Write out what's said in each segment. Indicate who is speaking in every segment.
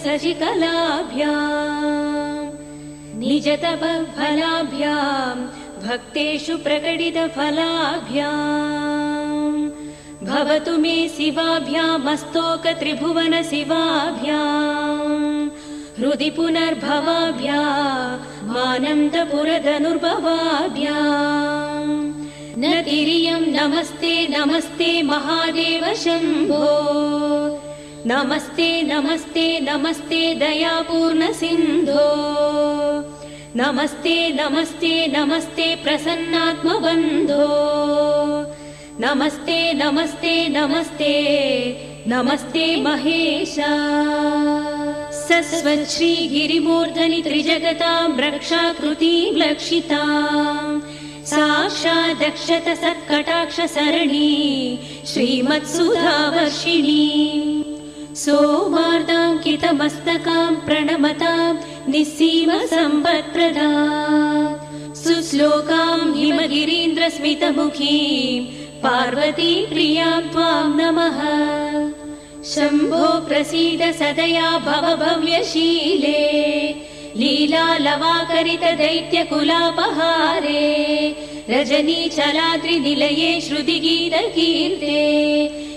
Speaker 1: सशिकलाभ्याम् निजतपफलाभ्याम् भक्तेषु प्रकटितफलाभ्याम् भवतु मे शिवाभ्यामस्तोकत्रिभुवन शिवाभ्याम् हृदि पुनर्भवाभ्यामानन्दपुरधनुर्भवाभ्याम् न तिर्यं नमस्ते नमस्ते महादेव शम्भो नमस्ते नमस्ते नमस्ते दयापूर्ण सिन्धो नमस्ते नमस्ते नमस्ते प्रसन्नात्मबन्धो नमस्ते नमस्ते नमस्ते नमस्ते महेशा सस्वच्छ्री गिरिमूर्धनि त्रिजगतां रक्षाकृतिं लक्षितां साक्षादक्षत सत्कटाक्ष सरणि श्रीमत्सुधावर्षिणी सोमार्दाङ्कितमस्तकां प्रणमतां निस्सीम सम्पत्प्रदां सुश्लोकां हिमगिरीन्द्रस्मितमुखीं पार्वती प्रियां त्वां नमः शम्भो प्रसीद सदया भव भव्यशीले लीलालवाकरित दैत्यकुलापहारे रजनीचलाद्रिनिलये श्रुतिगीतकीर्ते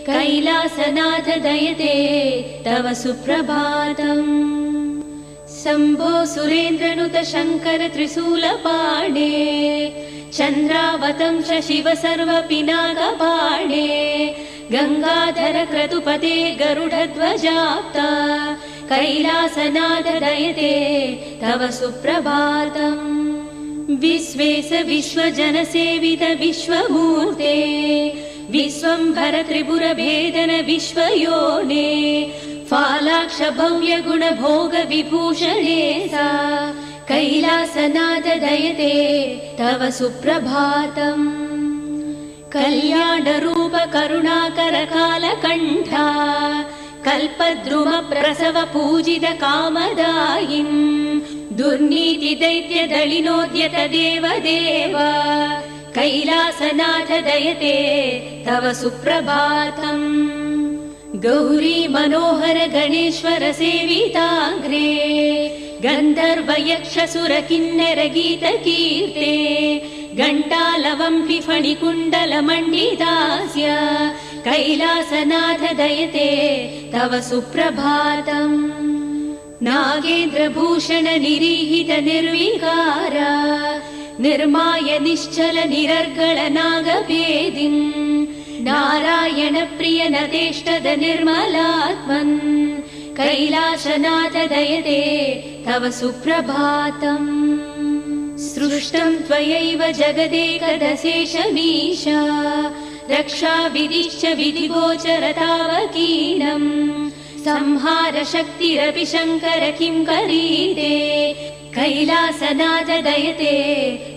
Speaker 1: कैलासनाथ दयते तव सुप्रभातम् शम्भो सुरेन्द्रनुत शङ्कर त्रिशूलपाणे चन्द्रावतंस शिव सर्वपिनाकपाणे गंगाधर क्रतुपते गरुडध्वजाप्ता कैलासनाथ दयते तव सुप्रभातम् विश्वेश विश्वजनसेवित विश्वमूर्ते विश्वंभर त्रिपुर भेदन विश्वयोने फालाक्ष भव्य गुण भोग विभूषणे सा कैलासनाथ दयते तव सुप्रभातम् कल्याण रूप करुणाकर कालकण्ठा कल्पद्रुम प्रसव पूजित कामदायिन् दुर्नीति दैत्य दलिनोद्यत देव देव कैलासनाथ दयते तव सुप्रभातम् गौरी मनोहर गणेश्वर सेविताग्रे गन्धर्व यक्ष सुर किन्नर गीत कीर्ते घण्टालवंपि फणिकुण्डल मण्डितास्य कैलासनाथ दयते तव सुप्रभातम् नागेन्द्रभूषण निरीहित निर्विकार निर्माय निश्चल निरर्गल नागभेदिन् नारायण प्रिय नतेष्टद निर्मलात्मन् कैलासनाथ दयते तव सुप्रभातम् सृष्टं त्वयैव जगदेकदशेषमीशा रक्षा विधिश्च विधिगोचर तावकीनम् संहार शक्तिरपि शङ्कर किं करीते कैलासनाथ दयते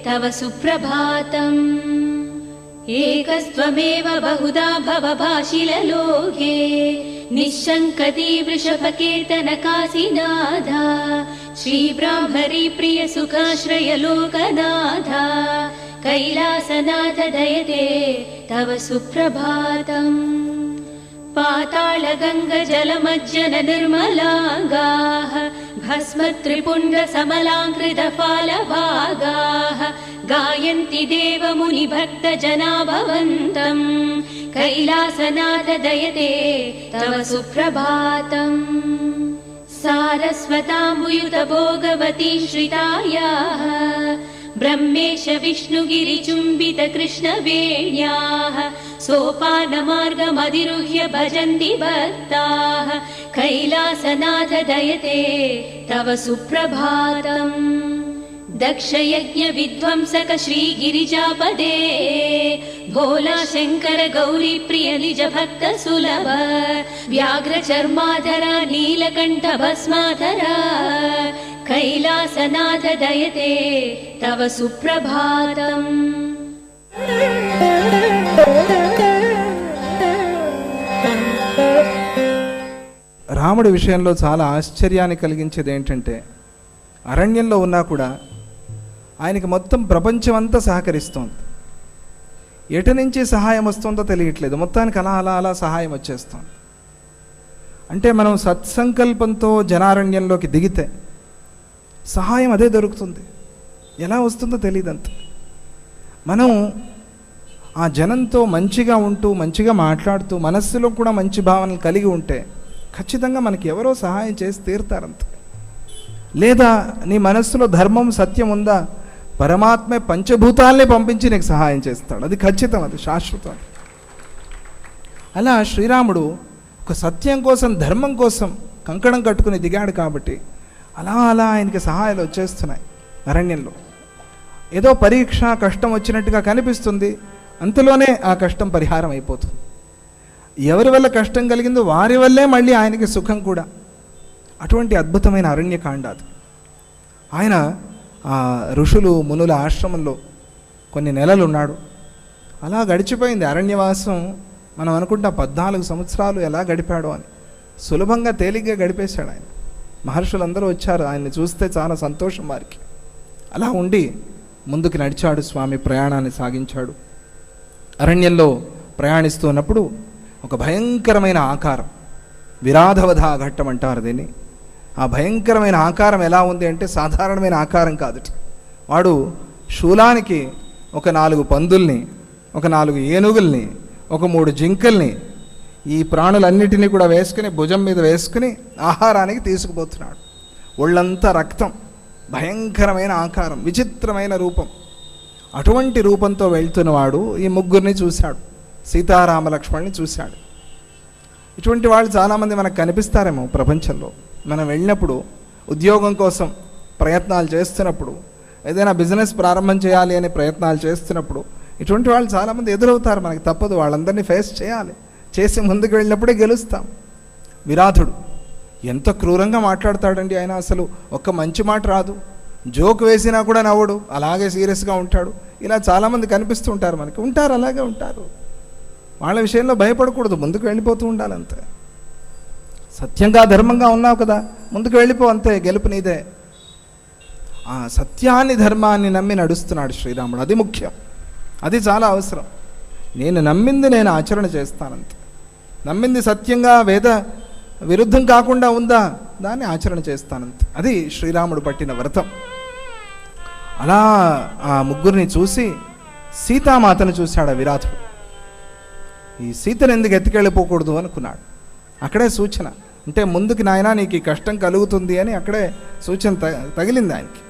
Speaker 1: तव सुप्रभातम् एकस्त्वमेव बहुधा भवभाषिललोके निःशङ्कती वृषभकीर्तन काशीनाथा श्रीब्राह्मरी प्रिय सुखाश्रय लोकनाथा कैलासनाथ दयते तव सुप्रभातम् पाताल गंग जलमज्जन निर्मलांगाः भस्म त्रिपुण्ड समलांकृत फालभागाः गायन्ति देव मुनि भक्त जना भवन्तम् कैलासनाथ दयते तव सुप्रभातम् सारस्वताम्बुयुत भोगवती श्रितायाः ब्रह्मेश विष्णुगिरिचुम्बित कृष्णवेण्याः सोपानमार्गमधिरुह्य भजन्ति भक्ताः कैलासनाथ दयते तव सुप्रभातम् दक्षयज्ञ विध्वंसक श्रीगिरिजापदे भोला शंकर गौरी प्रिय निज भक्त सुलभ व्याघ्र चर्माधरा नीलकंठ भस्माधरा कैलासनाथ दयते तव सुप्रभातम्
Speaker 2: రాముడి విషయంలో చాలా ఆశ్చర్యాన్ని కలిగించేది ఏంటంటే అరణ్యంలో ఉన్నా కూడా ఆయనకి మొత్తం ప్రపంచం అంతా సహకరిస్తోంది. ఎటు నుంచి సహాయం వస్తుందో తెలియట్లేదు, మొత్తానికి అలా అలా అలా సహాయం వచ్చేస్తుంది. అంటే మనం సత్సంకల్పంతో జనారణ్యంలోకి దిగితే సహాయం అదే దొరుకుతుంది. ఎలా వస్తుందో తెలియదంత. మనం ఆ జనంతో మంచిగా ఉంటూ మంచిగా మాట్లాడుతూ మనస్సులో కూడా మంచి భావనలు కలిగి ఉంటే ఖచ్చితంగా మనకి ఎవరో సహాయం చేసి తీరుతారంత. లేదా నీ మనస్సులో ధర్మం సత్యం ఉందా, పరమాత్మే పంచభూతాల్ని పంపించి నీకు సహాయం చేస్తాడు. అది ఖచ్చితం, అది శాశ్వతం. అలా శ్రీరాముడు ఒక సత్యం కోసం ధర్మం కోసం కంకణం కట్టుకుని దిగాడు కాబట్టి అలా అలా ఆయనకి సహాయాలు వచ్చేస్తున్నాయి. అరణ్యంలో ఏదో పరీక్ష కష్టం వచ్చినట్టుగా కనిపిస్తుంది, అంతలోనే ఆ కష్టం పరిహారం అయిపోతుంది. ఎవరి వల్ల కష్టం కలిగిందో వారి వల్లే మళ్ళీ ఆయనకి సుఖం కూడా. అటువంటి అద్భుతమైన అరణ్యకాండ అది. ఆయన ఆ ఋషులు మునుల ఆశ్రమంలో కొన్ని నెలలు ఉన్నాడు. అలా గడిచిపోయింది అరణ్యవాసం. మనం అనుకుంటాం 14 సంవత్సరాలు ఎలా గడిపాడో అని. సులభంగా తేలిగ్గా గడిపేశాడు ఆయన. మహర్షులందరూ వచ్చారు, ఆయన్ని చూస్తే చాలా సంతోషం వారికి. అలా ఉండి ముందుకు నడిచాడు స్వామి, ప్రయాణాన్ని సాగించాడు. అరణ్యంలో ప్రయాణిస్తున్నప్పుడు ఒక భయంకరమైన ఆకారం, విరాధవధ ఘట్టం అంటారు దీన్ని. ఆ భయంకరమైన ఆకారం ఎలా ఉంది అంటే సాధారణమైన ఆకారం కాదుట. వాడు శూలానికి ఒక 4 పందుల్ని, ఒక 4 ఏనుగుల్ని, ఒక 3 జింకల్ని, ఈ ప్రాణులన్నిటినీ కూడా వేసుకుని భుజం మీద వేసుకుని ఆహారానికి తీసుకుపోతున్నాడు. ఒళ్ళంతా రక్తం, భయంకరమైన ఆకారం, విచిత్రమైన రూపం. అటువంటి రూపంతో వెళ్తున్నవాడు ఈ ముగ్గురిని చూశాడు, సీతారామ లక్ష్మణ్ని చూశాడు. ఇటువంటి వాళ్ళు చాలామంది మనకు కనిపిస్తారేమో ప్రపంచంలో. మనం వెళ్ళినప్పుడు, ఉద్యోగం కోసం ప్రయత్నాలు చేస్తున్నప్పుడు, ఏదైనా బిజినెస్ ప్రారంభం చేయాలి అని ప్రయత్నాలు చేస్తున్నప్పుడు ఇటువంటి వాళ్ళు చాలామంది ఎదురవుతారు. మనకి తప్పదు, వాళ్ళందరినీ ఫేస్ చేయాలి. చేసి ముందుకు వెళ్ళినప్పుడే గెలుస్తాం. విరాధుడు ఎంత క్రూరంగా మాట్లాడతాడండి ఆయన. అసలు ఒక్క మంచి మాట రాదు, జోక్ వేసినా కూడా నవ్వడు, అలాగే సీరియస్గా ఉంటాడు. ఇలా చాలామంది కనిపిస్తూ ఉంటారు మనకి. ఉంటారు, అలాగే ఉంటారు. వాళ్ళ విషయంలో భయపడకూడదు, ముందుకు వెళ్ళిపోతూ ఉండాలంతే. సత్యంగా ధర్మంగా ఉన్నావు కదా, ముందుకు వెళ్ళిపో, అంతే, గెలుపు నీదే. ఆ సత్యాన్ని ధర్మాన్ని నమ్మి నడుస్తున్నాడు శ్రీరాముడు. అది ముఖ్యం, అది చాలా అవసరం. నేను నమ్మింది నేను ఆచరణ చేస్తానంతే. నమ్మింది సత్యంగా వేద విరుద్ధం కాకుండా ఉందా, దాన్ని ఆచరణ చేస్తానంతే. అది శ్రీరాముడు పట్టిన వ్రతం. అలా ఆ ముగ్గురిని చూసి సీతామాతను చూశాడు ఆ విరాధుడు. ఈ సీతను ఎందుకు ఎత్తుకెళ్ళిపోకూడదు అనుకున్నాడు. అక్కడే సూచన, అంటే ముందుకు నాయనా నీకు ఈ కష్టం కలుగుతుంది అని అక్కడే సూచన తగిలింది ఆయనకి.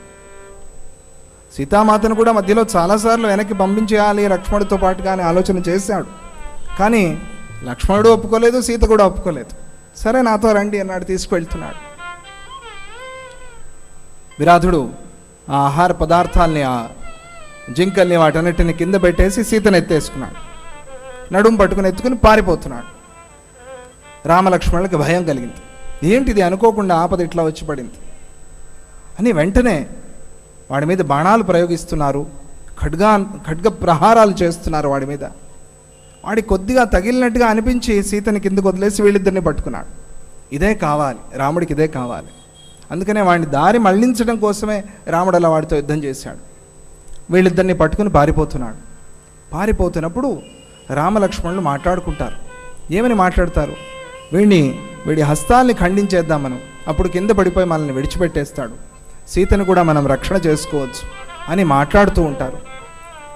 Speaker 2: సీతామాతను కూడా మధ్యలో చాలాసార్లు వెనక్కి పంపించేయాలి లక్ష్మణుడితో పాటుగా అని ఆలోచన చేశాడు. కానీ లక్ష్మణుడు ఒప్పుకోలేదు, సీత కూడా ఒప్పుకోలేదు. సరే నాతో రండి అన్నాడు, తీసుకువెళ్తున్నాడు. విరాధుడు ఆ ఆహార పదార్థాలని, ఆ జింకల్ని, వాటన్నిటిని కింద పెట్టేసి సీతను ఎత్తేసుకున్నాడు. నడుము పట్టుకుని ఎత్తుకుని పారిపోతున్నాడు. రామలక్ష్మణులకు భయం కలిగింది. ఏంటిది, అనుకోకుండా ఆపద ఇట్లా వచ్చి పడింది అని వెంటనే వాడి మీద బాణాలు ప్రయోగిస్తున్నారు, ఖడ్గ ప్రహారాలు చేస్తున్నారు వాడి మీద. వాడి కొద్దిగా తగిలినట్టుగా అనిపించి సీతని కిందకు వదిలేసి వీళ్ళిద్దరిని పట్టుకున్నాడు. ఇదే కావాలి రాముడికి, ఇదే కావాలి. అందుకనే వాడిని దారి మళ్లించడం కోసమే రాముడు అలా వాడితో యుద్ధం చేశాడు. వీళ్ళిద్దరిని పట్టుకుని పారిపోతున్నాడు. పారిపోతున్నప్పుడు రామలక్ష్మణులు మాట్లాడుకుంటారు. ఏమని మాట్లాడతారు? వీడి హస్తాల్ని ఖండించేద్దాం మనం, అప్పుడు కింద పడిపోయి మనల్ని విడిచిపెట్టేస్తాడు, సీతను కూడా మనం రక్షణ చేసుకోవచ్చు అని మాట్లాడుతూ ఉంటారు.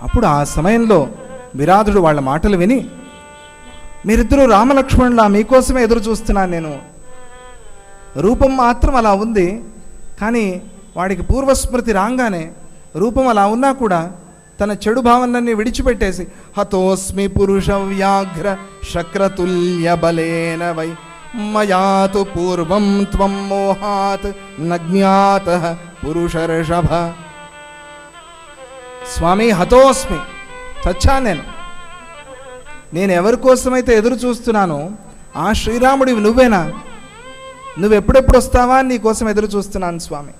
Speaker 2: అప్పుడు ఆ సమయంలో విరాధుడు వాళ్ళ మాటలు విని, మీరిద్దరూ రామలక్ష్మణులా మీకోసమే ఎదురు చూస్తున్నాను నేను. రూపం మాత్రం అలా ఉంది, కానీ వాడికి పూర్వస్మృతి రాగానే రూపం అలా ఉన్నా కూడా తన చెడు భావనలన్నీ విడిచిపెట్టేసి హతోస్మి పురుష వ్యాఘ్ర శక్రతుల్య బలేన వై మయాతు పూర్వం త్వం మోహాత్ నజ్ఞాత పురుషర్షభ. స్వామి హతోస్మి, చచ్చా నేను ఎవరి కోసమైతే ఎదురు చూస్తున్నానో ఆ శ్రీరాముడివి నువ్వేనా? నువ్వెప్పుడెప్పుడు వస్తావా నీ కోసం ఎదురు చూస్తున్నాను స్వామి.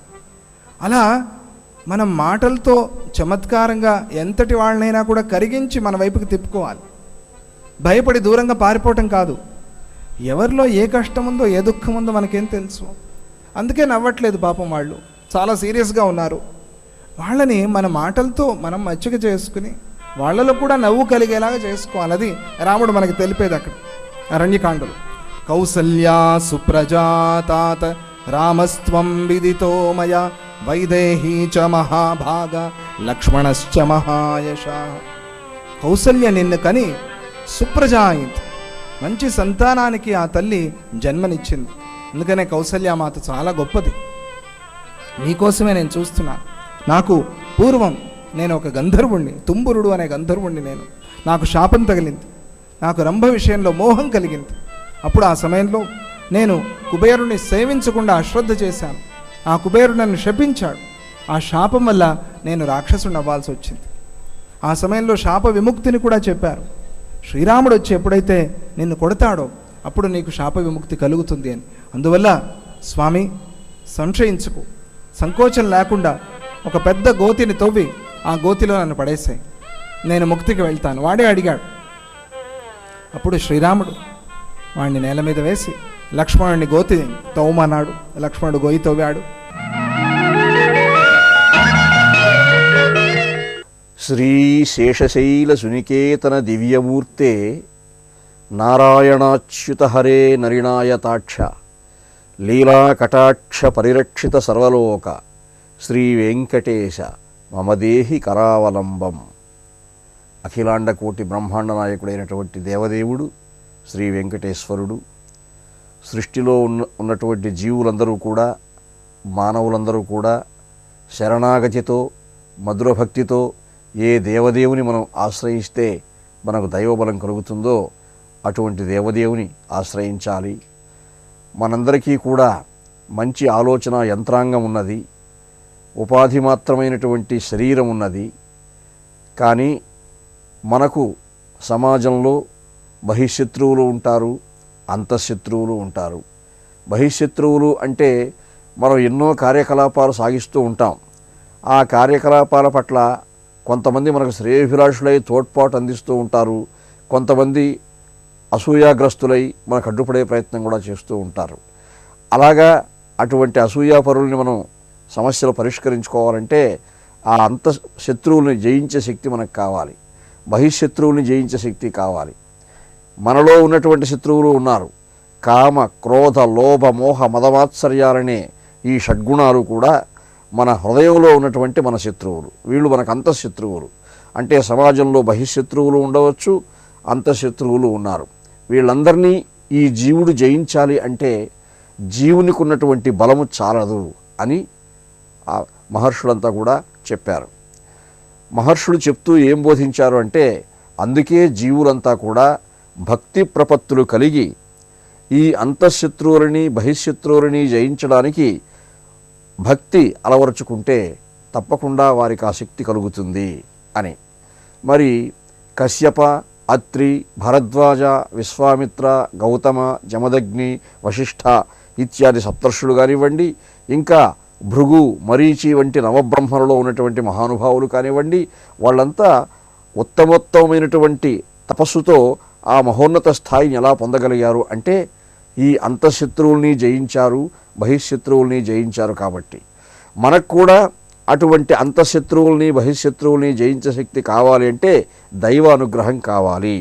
Speaker 2: అలా మనం మాటలతో చమత్కారంగా ఎంతటి వాళ్ళనైనా కూడా కరిగించి మన వైపుకి తిప్పుకోవాలి. భయపడి దూరంగా పారిపోవటం కాదు. ఎవరిలో ఏ కష్టం ఉందో ఏ దుఃఖం ఉందో మనకేం తెలుసు. అందుకే నవ్వట్లేదు పాపం, వాళ్ళు చాలా సీరియస్గా ఉన్నారు. వాళ్ళని మన మాటలతో మనం మచ్చిక చేసుకుని వాళ్ళలో కూడా నవ్వు కలిగేలాగా చేసుకోవాలి. అది రాముడు మనకి తెలిపేది అక్కడ అరణ్యకాండలో. ఒక కౌసల్యా సుప్రజాతాత రామస్త్వం విదితో మయా వైదేహీ చ మహాభాగ లక్ష్మణశ్చ మహాయశః. కౌసల్య నిన్ను కని సుప్రజాయిత్, మంచి సంతానానికి ఆ తల్లి జన్మనిచ్చింది. అందుకనే కౌసల్యామాత చాలా గొప్పది. నీకోసమే నేను చూస్తున్నాను. నాకు పూర్వం నేను ఒక గంధర్వుణ్ణి, తుంబురుడు అనే గంధర్వుణ్ణి. నాకు శాపం తగిలింది, నాకు రంభ విషయంలో మోహం కలిగింది. అప్పుడు ఆ సమయంలో నేను కుబేరుణ్ణి సేవించకుండా అశ్రద్ధ చేశాను. ఆ కుబేరుడు నన్ను శపించాడు. ఆ శాపం వల్ల నేను రాక్షసుని అవ్వాల్సి వచ్చింది. ఆ సమయంలో శాప విముక్తిని కూడా చెప్పారు. శ్రీరాముడు వచ్చి ఎప్పుడైతే నిన్ను కొడతాడో అప్పుడు నీకు శాప విముక్తి కలుగుతుంది అని. అందువల్ల స్వామి సంశయించుకు, సంకోచం లేకుండా ఒక పెద్ద గోతిని తవ్వి ఆ గోతిలో నన్ను పడేసాయి, నేను ముక్తికి వెళ్తాను. వాడే అడిగాడు. అప్పుడు శ్రీరాముడు వాడిని నేల మీద వేసి లక్ష్మణుడిని గోతి తవ్వమన్నాడు. లక్ష్మణుడు గోయి తవ్వాడు.
Speaker 3: శ్రీ శేషశైల సునికేతన దివ్యమూర్తే నారాయణాచ్యుత హరే నరినాయతాక్ష లీలాకటాక్ష పరిరక్షిత సర్వలోక శ్రీ వెంకటేశ మమదేహి కరావలంబం. అఖిలాండకోటి బ్రహ్మాండ నాయకుడైనటువంటి దేవదేవుడు శ్రీ వెంకటేశ్వరుడు సృష్టిలో ఉన్నటువంటి జీవులందరూ కూడా, మానవులందరూ కూడా శరణాగతితో మధురభక్తితో ఏ దేవదేవుని మనం ఆశ్రయిస్తే మనకు దైవబలం కలుగుతుందో అటువంటి దేవదేవుని ఆశ్రయించాలి. మనందరికీ కూడా మంచి ఆలోచన యంత్రాంగం ఉన్నది, ఉపాధి మాత్రమైనటువంటి శరీరం ఉన్నది. కానీ మనకు సమాజంలో బహిశత్రువులు ఉంటారు, అంతఃశత్రువులు ఉంటారు. బహిశత్రువులు అంటే మనం ఎన్నో కార్యకలాపాలు సాగిస్తూ ఉంటాం. ఆ కార్యకలాపాల పట్ల కొంతమంది మనకు శ్రేయోభిలాషులై తోడ్పాటు అందిస్తూ ఉంటారు, కొంతమంది అసూయాగ్రస్తులై మనకు అడ్డుపడే ప్రయత్నం కూడా చేస్తూ ఉంటారు. అలాగా అటువంటి అసూయాపరుల్ని మనం సమస్యలు పరిష్కరించుకోవాలంటే ఆ అంతఃశత్రువుల్ని జయించే శక్తి మనకు కావాలి, బహిశత్రువుల్ని జయించే శక్తి కావాలి. మనలో ఉన్నటువంటి శత్రువులు ఉన్నారు. కామ, క్రోధ, లోభ, మోహ, మదమాత్సర్యాలనే ఈ షడ్గుణాలు కూడా మన హృదయంలో ఉన్నటువంటి మన శత్రువులు. వీళ్ళు మనకు అంతఃశత్రువులు. అంటే సమాజంలో బహిశత్రువులు ఉండవచ్చు, అంతఃశత్రువులు ఉన్నారు. వీళ్ళందరినీ ఈ జీవుడు జయించాలి అంటే జీవునికి ఉన్నటువంటి బలము చాలదు అని ఆ మహర్షులంతా కూడా చెప్పారు. మహర్షులు చెప్తూ ఏం బోధించారు అంటే, అందుకే జీవులంతా కూడా భక్తి ప్రపత్తులు కలిగి ఈ అంతఃశత్రువులని బహిశత్రువులని జయించడానికి భక్తి అలవరుచుకుంటే తప్పకుండా వారికి ఆ శక్తి కలుగుతుంది అని. మరి కశ్యప, అత్రి, భరద్వాజ, విశ్వామిత్ర, గౌతమ, జమదగ్ని, వశిష్ఠ ఇత్యాది సప్తర్షులు కానివ్వండి, ఇంకా భృగు, మరీచి వంటి నవబ్రహ్మలలో ఉన్నటువంటి మహానుభావులు కానివ్వండి, వాళ్ళంతా ఉత్తమోత్తమైనటువంటి తపస్సుతో ఆ మహోన్నత స్థాయిని ఎలా పొందగలిగారు అంటే ఈ అంతఃశత్రువుల్ని జయించారు, బహిశత్రువుల్ని జయించారు. కాబట్టి మనకు కూడా అటువంటి అంతఃశత్రువుల్ని బహిశత్రువుల్ని జయించే శక్తి కావాలి అంటే దైవానుగ్రహం కావాలి.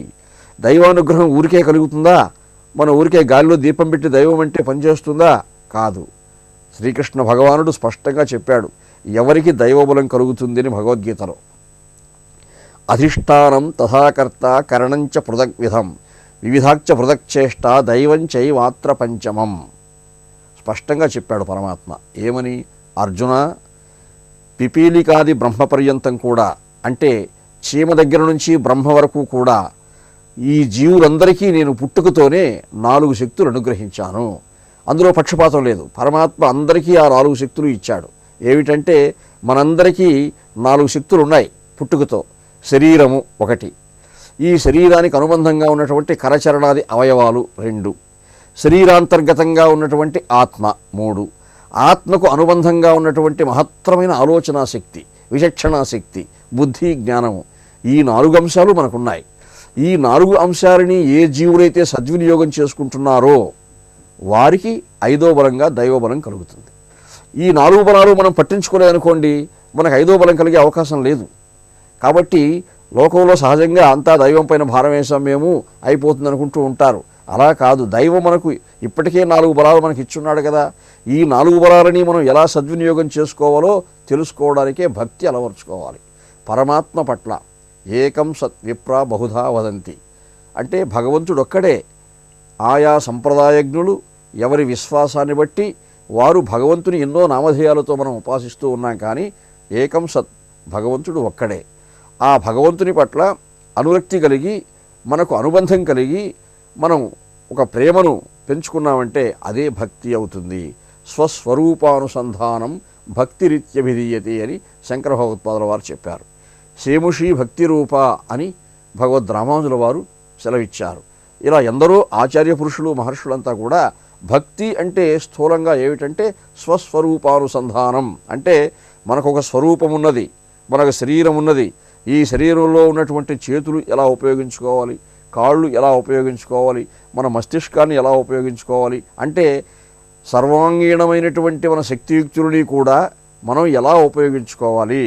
Speaker 3: దైవానుగ్రహం ఊరికే కలుగుతుందా? మన ఊరికే గాలిలో దీపం పెట్టి దైవం అంటే పనిచేస్తుందా? కాదు. శ్రీకృష్ణ భగవానుడు స్పష్టంగా చెప్పాడు ఎవరికి దైవబలం కలుగుతుంది అని భగవద్గీతలో. అధిష్టానం తథాకర్త కరణంచ పృథగ్విధం వివిధాక్ష పృథక్చేష్ట దైవం చైవాత్ర పంచమం. స్పష్టంగా చెప్పాడు పరమాత్మ. ఏమని? అర్జున, పిపీలికాది బ్రహ్మ పర్యంతం కూడా, అంటే చీమ దగ్గర నుంచి బ్రహ్మ వరకు కూడా ఈ జీవులందరికీ నేను పుట్టుకతోనే 4 శక్తులు అనుగ్రహించాను. అందులో పక్షపాతం లేదు. పరమాత్మ అందరికీ ఆ 4 శక్తులు ఇచ్చాడు. ఏమిటంటే మనందరికీ 4 శక్తులు ఉన్నాయి పుట్టుకతో. శరీరము 1, ఈ శరీరానికి అనుబంధంగా ఉన్నటువంటి కరచరణాది అవయవాలు 2, శరీరాంతర్గతంగా ఉన్నటువంటి ఆత్మ 3, ఆత్మకు అనుబంధంగా ఉన్నటువంటి మహత్తరమైన ఆలోచనా శక్తి, విచక్షణా శక్తి, బుద్ధి, జ్ఞానము, ఈ 4 అంశాలు మనకున్నాయి. ఈ 4 అంశాలని ఏ జీవులైతే సద్వినియోగం చేసుకుంటున్నారో వారికి 5వ బలంగా దైవబలం కలుగుతుంది. ఈ 4 బలాలు మనం పట్టించుకోలేదనుకోండి, మనకు 5వ బలం కలిగే అవకాశం లేదు. కాబట్టి లోకంలో సహజంగా అంతా దైవం పైన భారం వేసాం మేము అయిపోతుంది అనుకుంటూ ఉంటారు. అలా కాదు, దైవం మనకు ఇప్పటికే 4 బలాలు మనకి ఇచ్చున్నాడు కదా, ఈ 4 బలాలని మనం ఎలా సద్వినియోగం చేసుకోవాలో తెలుసుకోవడానికే భక్తి అలవర్చుకోవాలి. పరమాత్మ పట్ల ఏకం సత్ విప్ర బహుధా వదంతి అంటే భగవంతుడు ఒక్కడే. ఆయా సంప్రదాయజ్ఞులు ఎవరి విశ్వాసాన్ని బట్టి వారు భగవంతుని ఎన్నో నామధేయాలతో మనం ఉపాసిస్తూ ఉన్నాం, కానీ ఏకం సత్ భగవంతుడు ఒక్కడే. ఆ భగవంతుని పట్ల అనురక్తి కలిగి మనకు అనుబంధం కలిగి మనం ఒక ప్రేమను పెంచుకున్నామంటే అదే భక్తి అవుతుంది. స్వస్వరూపానుసంధానం భక్తిరిత్యభిధీయతే అని శంకర భగవత్పాదుల వారు చెప్పారు. సేముషి భక్తి రూప అని భగవద్ రామానుజుల వారు సెలవిచ్చారు. ఇలా ఎందరో ఆచార్య పురుషులు మహర్షులంతా కూడా భక్తి అంటే స్థూలంగా ఏమిటంటే స్వస్వరూపానుసంధానం అంటే మనకొక స్వరూపం ఉన్నది, మనకు శరీరం ఉన్నది, ఈ శరీరంలో ఉన్నటువంటి చేతులు ఎలా ఉపయోగించుకోవాలి, కాళ్ళు ఎలా ఉపయోగించుకోవాలి, మన మస్తిష్కాన్ని ఎలా ఉపయోగించుకోవాలి అంటే సర్వాంగీణమైనటువంటి మన శక్తియుక్తులని కూడా మనం ఎలా ఉపయోగించుకోవాలి,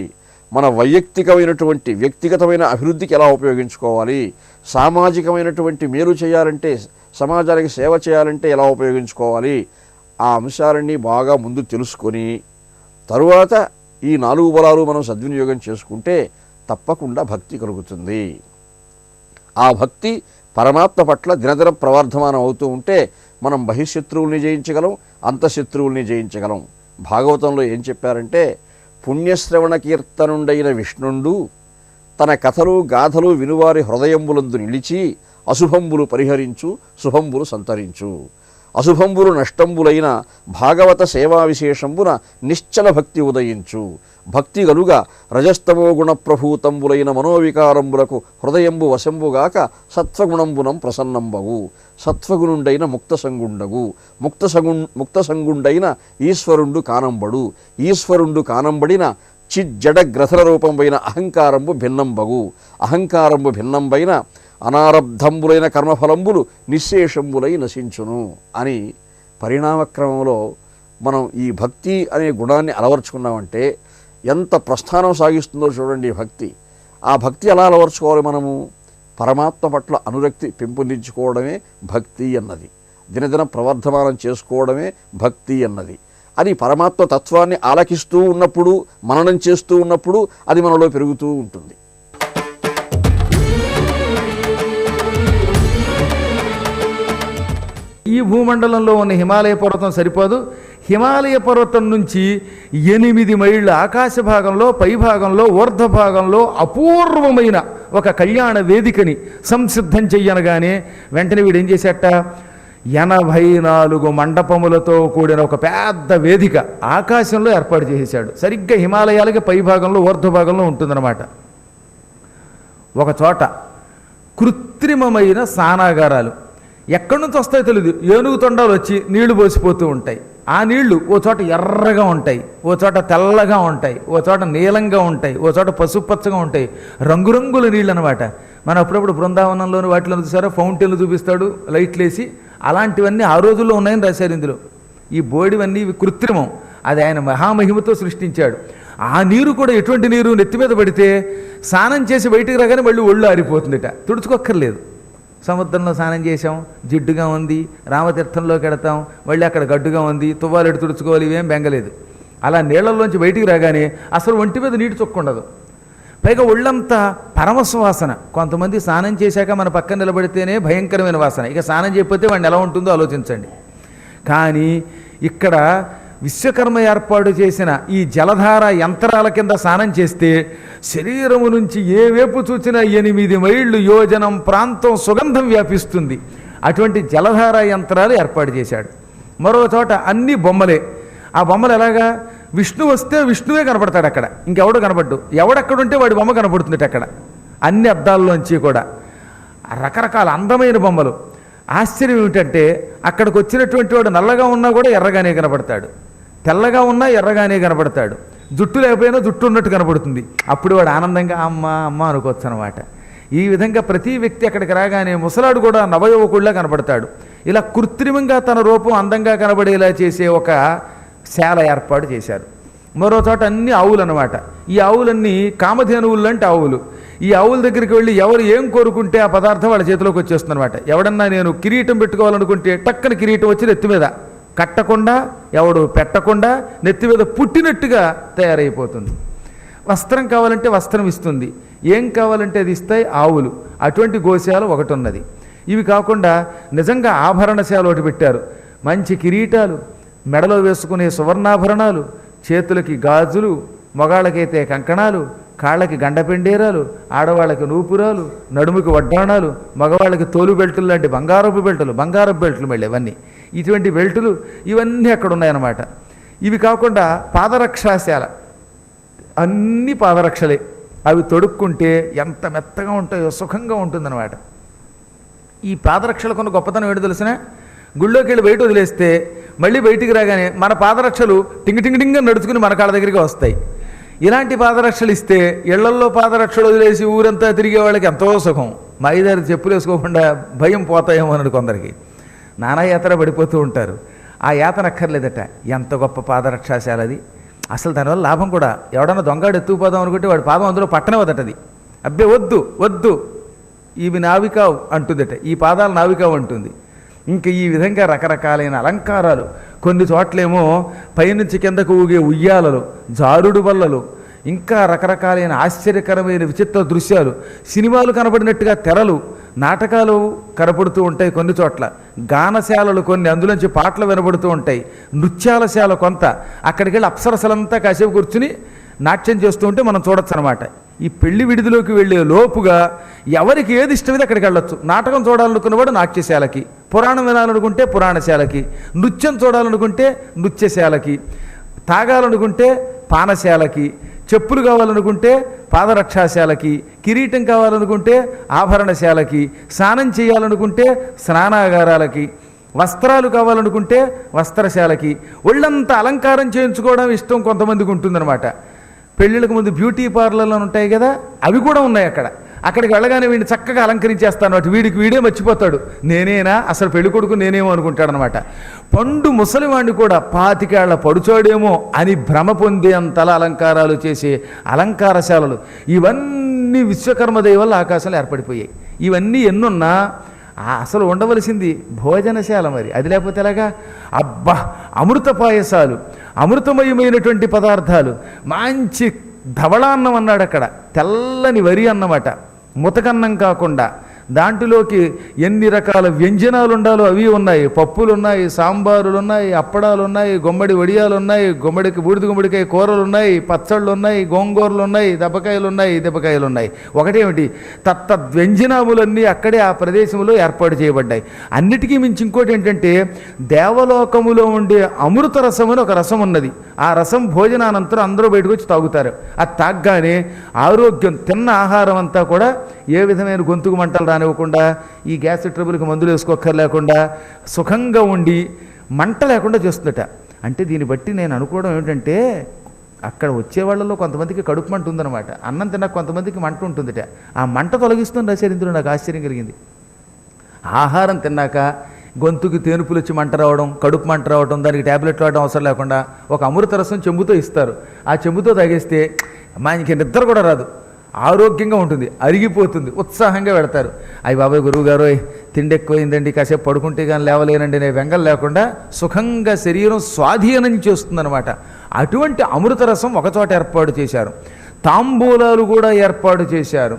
Speaker 3: మన వైయక్తికమైనటువంటి వ్యక్తిగతమైన అభివృద్ధికి ఎలా ఉపయోగించుకోవాలి, సామాజికమైనటువంటి మేలు చేయాలంటే సమాజానికి సేవ చేయాలంటే ఎలా ఉపయోగించుకోవాలి, ఆ అంశాలన్నీ బాగా ముందు తెలుసుకొని తరువాత ఈ 4 బలాలు మనం సద్వినియోగం చేసుకుంటే తప్పకుండా భక్తి కలుగుతుంది. ఆ భక్తి పరమాత్మ పట్ల దినదిన ప్రవర్ధమానం అవుతూ ఉంటే మనం బహిశత్రువుల్ని జయించగలం, అంతఃశత్రువుల్ని జయించగలం. భాగవతంలో ఏం చెప్పారంటే, పుణ్యశ్రవణ కీర్తనుండైన విష్ణుండు తన కథలు గాథలు వినువారి హృదయంబులందు నిలిచి అశుభంబులు పరిహరించు, శుభంబులు సంతరించు. అశుభంబులు నష్టంబులైన భాగవత సేవా విశేషంబున నిశ్చల భక్తి ఉదయించు. భక్తి గలుగా రజస్తమో గుణ ప్రభూతంబులైన మనోవికారంబులకు హృదయంబు వశంబుగాక సత్వగుణంబునం ప్రసన్నంబవు. సత్వగుణుండైన ముక్తసంగుండగు. ముక్తసంగుండైన ఈశ్వరుండు కానంబడు. ఈశ్వరుండు కానంబడిన చిజ్జడ గ్రథల రూపంబైన అహంకారంబు భిన్నంబగు. అహంకారంబు భిన్నంబైన అనారబ్ధంబులైన కర్మఫలంబులు నిశ్శేషంబులై నశించును అని పరిణామక్రమంలో మనం ఈ భక్తి అనే గుణాన్ని అలవర్చుకున్నామంటే ఎంత ప్రస్థానం సాగిస్తుందో చూడండి భక్తి. ఆ భక్తి ఎలా అలవర్చుకోవాలి? మనము పరమాత్మ పట్ల అనురక్తి పెంపొందించుకోవడమే భక్తి అన్నది, దినదిన ప్రవర్ధమానం చేసుకోవడమే భక్తి అన్నది. అది పరమాత్మ తత్వాన్ని ఆలకిస్తూ ఉన్నప్పుడు, మననం చేస్తూ ఉన్నప్పుడు అది మనలో పెరుగుతూ ఉంటుంది.
Speaker 4: ఈ భూమండలంలో ఉన్న హిమాలయ పర్వతం సరిపోదు. హిమాలయ పర్వతం నుంచి 8 మైళ్ళ ఆకాశ భాగంలో, పై భాగంలో, ఊర్ధ్వ భాగంలో అపూర్వమైన ఒక కళ్యాణ వేదికని సంసిద్ధం చెయ్యనగానే వెంటనే వీడు ఏం చేసేట, 84 మండపములతో కూడిన ఒక పెద్ద వేదిక ఆకాశంలో ఏర్పాటు చేసేశాడు. సరిగ్గా హిమాలయాలకి పై భాగంలో, ఊర్ధ్వ భాగంలో ఉంటుందన్నమాట. ఒక చోట కృత్రిమమైన స్నానాగారాలు ఎక్కడి నుంచి వస్తాయో తెలియదు, ఏనుగు తొండాలు వచ్చి నీళ్లు పోసిపోతూ ఉంటాయి. ఆ నీళ్లు ఓ చోట ఎర్రగా ఉంటాయి, ఓ చోట తెల్లగా ఉంటాయి, ఓ చోట నీలంగా ఉంటాయి, ఓ చోట పసుపచ్చగా ఉంటాయి. రంగురంగుల నీళ్ళు అనమాట. మనం అప్పుడప్పుడు బృందావనంలోని వాటిలో చూసారా, ఫౌంటైన్లు చూపిస్తాడు లైట్లు వేసి, అలాంటివన్నీ ఆ రోజుల్లో ఉన్నాయని రాశారు ఇందులో. ఈ బోడివన్నీ ఇవి కృత్రిమం, అది ఆయన మహామహిమతో సృష్టించాడు. ఆ నీరు కూడా ఎటువంటి నీరు, నెత్తి మీద పడితే స్నానం చేసి బయటికి రాగానే మళ్ళీ ఒళ్ళు ఆరిపోతుందిట, తుడుచుకోక్కర్లేదు. సముద్రంలో స్నానం చేసాం, జిడ్డుగా ఉంది, రామతీర్థంలోకి వెడతాం, మళ్ళీ అక్కడ గడ్డుగా ఉంది, తువ్వాలెడు తుడుచుకోవాలి, ఇవేం బెంగలేదు. అలా నీళ్లలోంచి బయటికి రాగానే అసలు ఒంటి మీద నీటి చొక్కుండదు. పైగా ఒళ్ళంతా పరమసువాసన. కొంతమంది స్నానం చేశాక మన పక్కన నిలబడితేనే భయంకరమైన వాసన, ఇక స్నానం చేయకపోతే వాడిని ఎలా ఉంటుందో ఆలోచించండి. కానీ ఇక్కడ విశ్వకర్మ ఏర్పాటు చేసిన ఈ జలధార యంత్రాల కింద స్నానం చేస్తే శరీరము నుంచి ఏ వైపు చూసినా 8 మైళ్ళు యోజనం ప్రాంతం సుగంధం వ్యాపిస్తుంది. అటువంటి జలధార యంత్రాలు ఏర్పాటు చేశాడు. మరో చోట అన్ని బొమ్మలే. ఆ బొమ్మలు ఎలాగా, విష్ణు వస్తే విష్ణువే కనపడతాడు అక్కడ, ఇంకెవడు కనపడ్డు. ఎవడెక్కడుంటే వాడి బొమ్మ కనపడుతుంది అక్కడ. అన్ని అద్దాల్లోంచి కూడా రకరకాల అందమైన బొమ్మలు. ఆశ్చర్యం ఏమిటంటే అక్కడికి వచ్చినటువంటి వాడు నల్లగా ఉన్నా కూడా ఎర్రగానే కనపడతాడు, తెల్లగా ఉన్నా ఎర్రగానే కనపడతాడు, జుట్టు లేకపోయినా జుట్టు ఉన్నట్టు కనపడుతుంది. అప్పుడు వాడు ఆనందంగా అమ్మ అమ్మ అనుకోవచ్చు అనమాట. ఈ విధంగా ప్రతి వ్యక్తి అక్కడికి రాగానే ముసలాడు కూడా నవయువకుడిలా కనపడతాడు. ఇలా కృత్రిమంగా తన రూపం అందంగా కనబడేలా చేసే ఒక శాల ఏర్పాటు చేశారు. మరో చోట అన్ని ఆవులు అనమాట. ఈ ఆవులన్నీ కామధేనువులు లాంటి ఆవులు. ఈ ఆవుల దగ్గరికి వెళ్ళి ఎవరు ఏం కోరుకుంటే ఆ పదార్థం వాళ్ళ చేతిలోకి వచ్చేస్తుంది అనమాట. ఎవడన్నా నేను కిరీటం పెట్టుకోవాలనుకుంటే టక్కన కిరీటం వచ్చి నెత్తి మీద కట్టకుండా, ఎవడు పెట్టకుండా నెత్తి మీద పుట్టినట్టుగా తయారైపోతుంది. వస్త్రం కావాలంటే వస్త్రం ఇస్తుంది, ఏం కావాలంటే అది ఇస్తాయి ఆవులు. అటువంటి గోశాల ఒకటి ఉన్నది. ఇవి కాకుండా నిజంగా ఆభరణశాల ఒకటి పెట్టారు. మంచి కిరీటాలు, మెడలో వేసుకునే సువర్ణాభరణాలు, చేతులకి గాజులు, మగాళ్ళకైతే కంకణాలు, కాళ్ళకి గండపెండేరాలు, ఆడవాళ్ళకి నూపురాలు, నడుముకి వడ్డాణాలు, మగవాళ్ళకి తోలు బెల్టులు లాంటి బంగారపు బెల్టులు మళ్ళీ ఇవన్నీ. ఇటువంటి బెల్టులు ఇవన్నీ అక్కడ ఉన్నాయన్నమాట. ఇవి కాకుండా పాదరక్షాశాల, అన్ని పాదరక్షలే. అవి తొడుక్కుంటే ఎంత మెత్తగా ఉంటాయో, సుఖంగా ఉంటుందన్నమాట. ఈ పాదరక్షలకు ఉన్న గొప్పతనం ఏంటో తెలిసిన, గుళ్ళోకి వెళ్ళి బయట వదిలేస్తే మళ్ళీ బయటికి రాగానే మన పాదరక్షలు టింగ్ టింగ్ టింగ్ నడుచుకుని మన కాళ్ళ దగ్గరికి వస్తాయి. ఇలాంటి పాదరక్షలు ఇస్తే ఇళ్లల్లో పాదరక్షలు వదిలేసి ఊరంతా తిరిగే వాళ్ళకి ఎంతో సుఖం. మా ఐదారు చెప్పులు వేసుకోకుండా భయం పోతాయేమో అన్నాడు కొందరికి. నానా యాత్ర పడిపోతూ ఉంటారు. ఆ యాతన అక్కర్లేదట. ఎంత గొప్ప పాదరక్షాశాల అది. అసలు దానివల్ల లాభం కూడా. ఎవడన్నా దొంగాడు ఎత్తుకుపోదాం అనుకుంటే వాడి పాదం అందులో పట్టనవదటది. అబ్బే వద్దు వద్దు, ఇవి నావికావు అంటుందట, ఈ పాదాలు నావికావు అంటుంది. ఇంకా ఈ విధంగా రకరకాలైన అలంకారాలు. కొన్ని చోట్లేమో పైనుంచి కిందకు ఊగే ఉయ్యాలలు, జారుడు బల్లలు, ఇంకా రకరకాలైన ఆశ్చర్యకరమైన విచిత్ర దృశ్యాలు, సినిమాలు కనబడినట్టుగా తెరలు, నాటకాలు కనపడుతూ ఉంటాయి. కొన్ని చోట్ల గానశాలలు కొన్ని, అందులోంచి పాటలు వినబడుతూ ఉంటాయి. నృత్యాలశాల కొంత, అక్కడికి వెళ్ళి అప్సరసలంతా కాసేపు కూర్చుని నాట్యం చేస్తూ ఉంటే మనం చూడొచ్చు అనమాట. ఈ పెళ్లి విడిదిలోకి వెళ్ళే లోపుగా ఎవరికి ఏది ఇష్టమైతే అక్కడికి వెళ్ళొచ్చు. నాటకం చూడాలనుకున్నవాడు నాట్యశాలకి, పురాణం వినాలనుకుంటే పురాణశాలకి, నృత్యం చూడాలనుకుంటే నృత్యశాలకి, తాగాలనుకుంటే పానశాలకి, చెప్పులు కావాలనుకుంటే పాదరక్షాశాలకి, కిరీటం కావాలనుకుంటే ఆభరణశాలకి, స్నానం చేయాలనుకుంటే స్నానాగారాలకి, వస్త్రాలు కావాలనుకుంటే వస్త్రశాలకి, ఒళ్ళంతా అలంకారం చేయించుకోవడం ఇష్టం కొంతమందికి ఉంటుందన్నమాట. పెళ్ళిళ్ళకు ముందు బ్యూటీ పార్లర్లు ఉంటాయి కదా, అవి కూడా ఉన్నాయి అక్కడ. అక్కడికి వెళ్ళగానే వీడిని చక్కగా అలంకరించేస్తాను అటు, వీడికి వీడే మర్చిపోతాడు నేనేనా, అసలు పెళ్లి కొడుకు నేనేమో అనుకుంటాడనమాట. పండు ముసలివాడిని కూడా 25 ఏళ్ల పడుచోడేమో అని భ్రమ పొందే అంతలా అలంకారాలు చేసే అలంకారశాలలు. ఇవన్నీ విశ్వకర్మ దయ వల్ల ఆకాశంలో ఏర్పడిపోయాయి. ఇవన్నీ ఎన్నున్నా అసలు ఉండవలసింది భోజనశాల. మరి అది లేకపోతే ఎలాగా? అబ్బా, అమృత పాయసాలు, అమృతమయమైనటువంటి పదార్థాలు, మంచి ధవళాన్నం అన్నాడు అక్కడ, తెల్లని వరి అన్నమాట, ముతకన్నం కాకుండా. దాంట్లోకి ఎన్ని రకాల వ్యంజనాలు ఉండాలో అవి ఉన్నాయి. పప్పులు ఉన్నాయి, సాంబారులు ఉన్నాయి, అప్పడాలు ఉన్నాయి, గుమ్మడి వడియాలు ఉన్నాయి, బూడిద గుమ్మడికాయ కూరలు ఉన్నాయి, పచ్చళ్ళు ఉన్నాయి, గోంగూరలు ఉన్నాయి, దెబ్బకాయలు ఉన్నాయి. ఒకటేమిటి, తత్తద్వ్యంజనాములన్నీ అక్కడే ఆ ప్రదేశంలో ఏర్పాటు చేయబడ్డాయి. అన్నిటికీ మించి ఇంకోటి ఏంటంటే, దేవలోకములో ఉండే అమృత రసం అని ఒక రసం ఉన్నది. ఆ రసం భోజనానంతరం అందరూ బయటకు వచ్చి తాగుతారు. అది తాగ్గానే ఆరోగ్యం, తిన్న ఆహారం అంతా కూడా ఏ విధమైన గొంతుకు మంటలు రానివ్వకుండా, ఈ గ్యాస్ ట్రబుల్కి మందులు వేసుకోక్కర్లేకుండా సుఖంగా ఉండి మంట లేకుండా చేస్తుందట. అంటే దీన్ని బట్టి నేను అనుకోవడం ఏమిటంటే, అక్కడ వచ్చేవాళ్ళలో కొంతమందికి కడుపు మంట ఉందన్నమాట. అన్నం తిన్నాక కొంతమందికి మంట ఉంటుందట. ఆ మంట తొలగిస్తుంది రాశారు ఇందులో. నాకు ఆశ్చర్యం కలిగింది. ఆహారం తిన్నాక గొంతుకి తేనుపులు వచ్చి మంట రావడం, కడుపు మంట రావడం, దానికి ట్యాబ్లెట్లు వాడడం అవసరం లేకుండా ఒక అమృత రసం చెంబుతో ఇస్తారు. ఆ చెంబుతో తాగేస్తే మనకి నిద్ర కూడా రాదు, ఆరోగ్యంగా ఉంటుంది, అరిగిపోతుంది, ఉత్సాహంగా పెడతారు. అయ్యి బాబాయ్ గురువు గారు తిండి ఎక్కువైందండి, కాసేపు పడుకుంటే కానీ లేవలేనండి అనే వెంగలు లేకుండా సుఖంగా శరీరం స్వాధీనం చేస్తుందన్నమాట. అటువంటి అమృత రసం ఒకచోట ఏర్పాటు చేశారు. తాంబూలాలు కూడా ఏర్పాటు చేశారు.